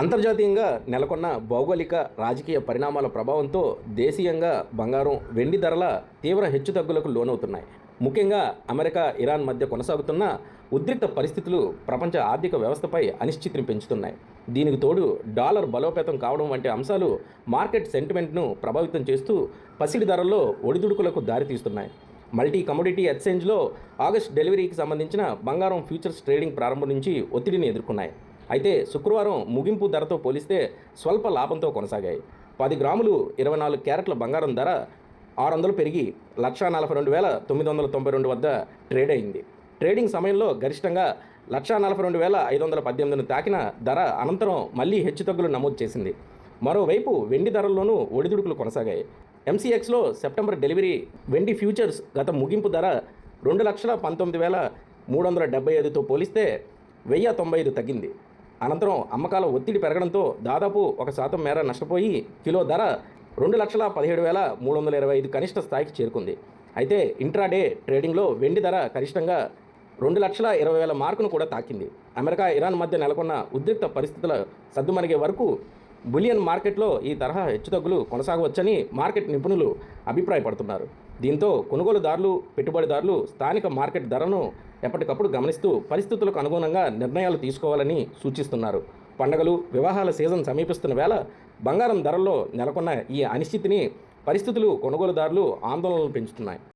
అంతర్జాతీయంగా నెలకొన్న భౌగోళిక రాజకీయ పరిణామాల ప్రభావంతో దేశీయంగా బంగారం, వెండి ధరల తీవ్ర హెచ్చుతగ్గులకు లోనవుతున్నాయి. ముఖ్యంగా అమెరికా, ఇరాన్ మధ్య కొనసాగుతున్న ఉద్రిక్త పరిస్థితులు ప్రపంచ ఆర్థిక వ్యవస్థపై అనిశ్చితిని పెంచుతున్నాయి. దీనికి తోడు డాలర్ బలోపేతం కావడం వంటి అంశాలు మార్కెట్ సెంటిమెంట్ను ప్రభావితం చేస్తూ పసిడి ధరల్లో ఒడిదుడుకులకు దారితీస్తున్నాయి. మల్టీ కమోడిటీ ఎక్స్చేంజ్లో ఆగస్టు డెలివరీకి సంబంధించిన బంగారం ఫ్యూచర్స్ ట్రేడింగ్ ప్రారంభం నుంచి ఒత్తిడిని ఎదుర్కొన్నాయి. అయితే శుక్రవారం ముగింపు ధరతో పోలిస్తే స్వల్ప లాభంతో కొనసాగాయి. 10 గ్రాములు 24 క్యారెట్ల బంగారం ధర 600 పెరిగి 1,42,992 వద్ద ట్రేడ్ అయింది. ట్రేడింగ్ సమయంలో గరిష్టంగా 1,42,518ను తాకిన ధర అనంతరం మళ్లీ హెచ్చుతగ్గులు నమోదు చేసింది. మరోవైపు వెండి ధరల్లోనూ ఒడిదుడుకులు కొనసాగాయి. ఎంసీఎక్స్లో సెప్టెంబర్ డెలివరీ వెండి ఫ్యూచర్స్ గత ముగింపు ధర 2,19,375తో పోలిస్తే 1,095 తగ్గింది. అనంతరం అమ్మకాల ఒత్తిడి పెరగడంతో దాదాపు 1% మేర నష్టపోయి కిలో ధర 2,17,325 కనిష్ట స్థాయికి చేరుకుంది. అయితే ఇంట్రాడే ట్రేడింగ్లో వెండి ధర గరిష్టంగా 2,20,000 మార్కును కూడా తాకింది. అమెరికా, ఇరాన్ మధ్య నెలకొన్న ఉద్రిక్త పరిస్థితుల సద్దుమణిగే వరకు బులియన్ మార్కెట్లో ఈ తరహా హెచ్చుతగ్గులు కొనసాగవచ్చని మార్కెట్ నిపుణులు అభిప్రాయపడుతున్నారు. దీంతో కొనుగోలుదారులు, పెట్టుబడిదారులు స్థానిక మార్కెట్ ధరను ఎప్పటికప్పుడు గమనిస్తూ పరిస్థితులకు అనుగుణంగా నిర్ణయాలు తీసుకోవాలని సూచిస్తున్నారు. పండగలు, వివాహాల సీజన్ సమీపిస్తున్న వేళ బంగారం ధరల్లో నెలకొన్న ఈ అనిశ్చితిని పరిస్థితులు కొనుగోలుదారులు ఆందోళనలు పెంచుతున్నాయి.